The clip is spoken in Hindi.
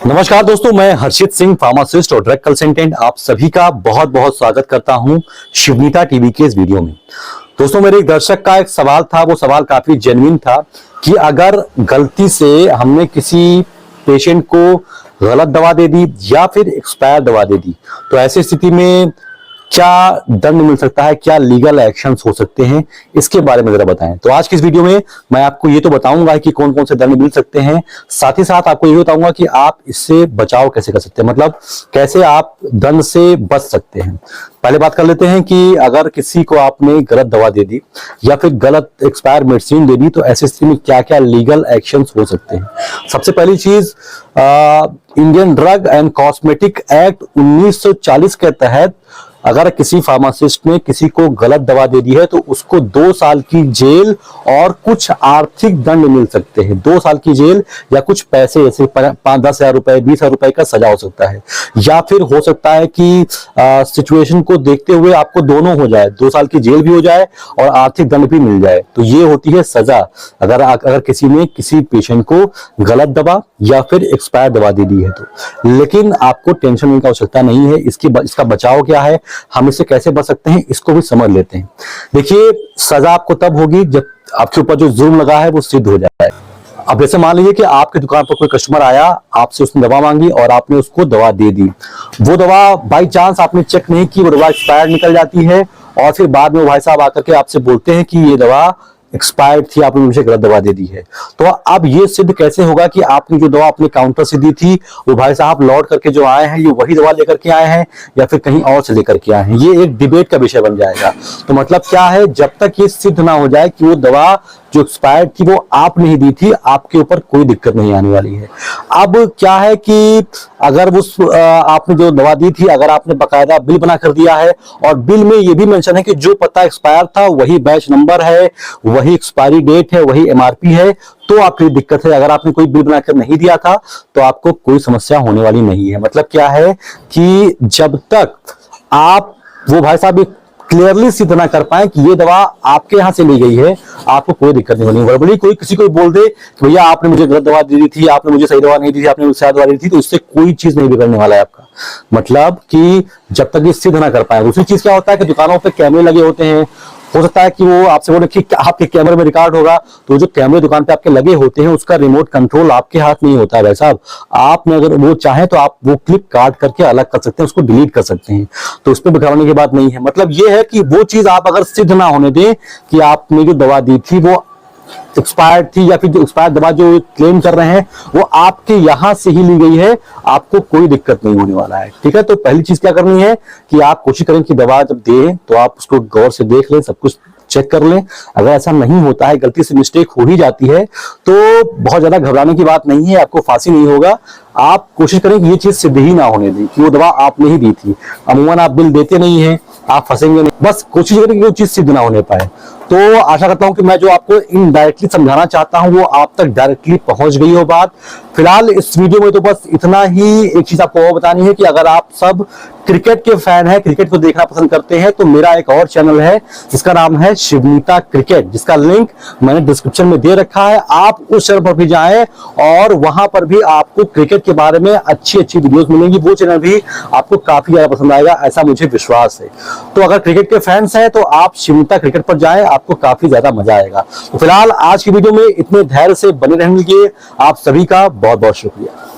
नमस्कार दोस्तों, मैं हर्षित सिंह, फार्मासिस्ट और ड्रग कंसल्टेंट, आप सभी का बहुत बहुत स्वागत करता हूं शिवनीता टीवी के इस वीडियो में। दोस्तों, मेरे एक दर्शक का एक सवाल था, वो सवाल काफी जेन्युइन था कि अगर गलती से हमने किसी पेशेंट को गलत दवा दे दी या फिर एक्सपायर दवा दे दी तो ऐसी स्थिति में क्या दंड मिल सकता है, क्या लीगल एक्शंस हो सकते हैं, इसके बारे में जरा बताएं। तो आज की इस वीडियो में मैं आपको ये तो बताऊंगा कि कौन कौन से दंड मिल सकते हैं, साथ ही साथ आपको ये बताऊंगा कि आप इससे बचाव कैसे कर सकते हैं, मतलब कैसे आप दंड से बच सकते हैं। पहले बात कर लेते हैं कि अगर किसी को आपने गलत दवा दे दी या फिर गलत एक्सपायर मेडिसिन दे दी तो ऐसी स्थिति में क्या क्या लीगल एक्शंस हो सकते हैं। सबसे पहली चीज, Indian drug and cosmetic act 1940 के तहत अगर किसी फार्मासिस्ट ने किसी को गलत दवा दे दी है तो उसको 2 साल की जेल और कुछ आर्थिक दंड मिल सकते हैं। 2 साल की जेल या कुछ पैसे जैसे 5-10 हजार रुपए, 20 हजार रुपए का सजा हो सकता है, या फिर हो सकता है कि सिचुएशन को देखते हुए आपको दोनों हो जाए, 2 साल की जेल भी हो जाए और आर्थिक दंड भी मिल जाए। तो ये होती है सजा अगर किसी ने किसी पेशेंट को गलत दवा या फिर एक्सपायर दवा दे दी है तो। लेकिन आपको टेंशन लेने की आवश्यकता नहीं है। इसका बचाव क्या है, हम इससे कैसे बच सकते हैं, इसको भी समझ लेते हैं। देखिए, सजा आपको तब होगी जब आपके ऊपर जो जुर्म लगा है वो सिद्ध हो जाए। अब जैसे मान लीजिए कि आपकी दुकान पर कोई कस्टमर आया, आपसे उसने दवा मांगी और आपने उसको दवा दे दी। वो दवा बाई चांस आपने चेक नहीं की, वो दवा एक्सपायर्ड निकल जाती है और फिर बाद में भाई साहब आकर के आपसे बोलते हैं कि ये दवा एक्सपायर्ड थी, आपने मुझे गलत दवा दे दी है। तो अब ये सिद्ध कैसे होगा कि आपने जो दवा अपने काउंटर से दी थी वो भाई साहब लौट करके जो आए हैं ये वही दवा लेकर के आए हैं या फिर कहीं और से लेकर के आए हैं, ये एक डिबेट का विषय बन जाएगा। तो मतलब क्या है, जब तक ये सिद्ध ना हो जाए कि वो दवा जो एक्सपायर्ड थी वो आप नहीं दी थी, आपके ऊपर कोई दिक्कत नहीं आने वाली है। अब क्या है कि अगर उस आपने जो दवा दी थी, अगर आपने बकायदा बिल बना कर दिया है और बिल में ये भी मेंशन है कि जो पता एक्सपायर था वही बैच नंबर है, वही एक्सपायरी डेट है, वही एमआरपी है, तो आपकी दिक्कत है। अगर आपने कोई बिल बनाकर नहीं दिया था तो आपको कोई समस्या होने वाली नहीं है। मतलब क्या है कि जब तक आप वो भाई साहब क्लियरली सिद्ध ना कर पाए कि ये दवा आपके यहां से ली गई है, आपको कोई दिक्कत नहीं होनी। गड़बड़ी कोई किसी को बोल दे कि भैया आपने मुझे गलत दवा दी थी, आपने मुझे सही दवा नहीं दी थी, आपने मुझे सही दवा दी थी, तो इससे कोई चीज नहीं बिगड़ने वाला है आपका। मतलब कि जब तक ये सिद्ध ना कर पाए। दूसरी चीज क्या होता है कि दुकानों पे कैमरे लगे होते हैं, हो सकता है कि वो आपसे बोले कि आपके कैमरे में रिकॉर्ड होगा, तो जो कैमरे दुकान पे आपके लगे होते हैं उसका रिमोट कंट्रोल आपके हाथ में ही होता है भाई साहब। आपने अगर वो चाहे तो आप वो क्लिप काट करके अलग कर सकते हैं, उसको डिलीट कर सकते हैं, तो उस पर घबराने की बात नहीं है। मतलब ये है कि वो चीज आप अगर सिद्ध ना होने दें कि आपने जो दवा दी थी वो एक्सपायर्ड थी या फिर जो एक्सपायर्ड दवा जो क्लेम कर रहे हैं वो आपके यहां से ही ली गई है, आपको कोई दिक्कत नहीं होने वाला है। ठीक है, तो पहली चीज क्या करनी है कि आप कोशिश करें कि दवा जब दें तो आप उसको गौर से देख लें, सब कुछ चेक कर लें। अगर ऐसा नहीं होता है, गलती से मिस्टेक हो ही जाती है, तो बहुत ज्यादा घबराने की बात नहीं है, आपको फांसी नहीं होगा। आप कोशिश करें कि ये चीज सिद्ध ही ना होने दें कि वो दवा आपने ही दी थी। अमूमन आप बिल देते नहीं है, आप फंसेंगे नहीं, बस कोशिश करें कि वो चीज सिद्ध ना होने पाए। तो आशा करता हूं कि मैं जो आपको इनडायरेक्टली समझाना चाहता हूं वो आप तक डायरेक्टली पहुंच गई हो बात। फिलहाल इस वीडियो में तो बस इतना ही। एक चीज आपको और बतानी है कि अगर आप सब क्रिकेट के फैन हैं, क्रिकेट को देखना पसंद करते हैं, तो मेरा एक और चैनल है जिसका नाम है शिवनीता क्रिकेट, जिसका लिंक मैंने डिस्क्रिप्शन में दे रखा है। आप उस चैनल पर भी जाएं और वहां पर भी आपको क्रिकेट के बारे में अच्छी अच्छी वीडियोस मिलेंगी। वो चैनल भी आपको काफी ज्यादा पसंद आएगा, ऐसा मुझे विश्वास है। तो अगर क्रिकेट के फैंस हैं तो आप शिवनीता क्रिकेट पर जाएं, आपको काफी ज्यादा मजा आएगा। तो फिलहाल आज की वीडियो में इतने धैर्य से बने रहने के लिए आप सभी का बहुत बहुत शुक्रिया।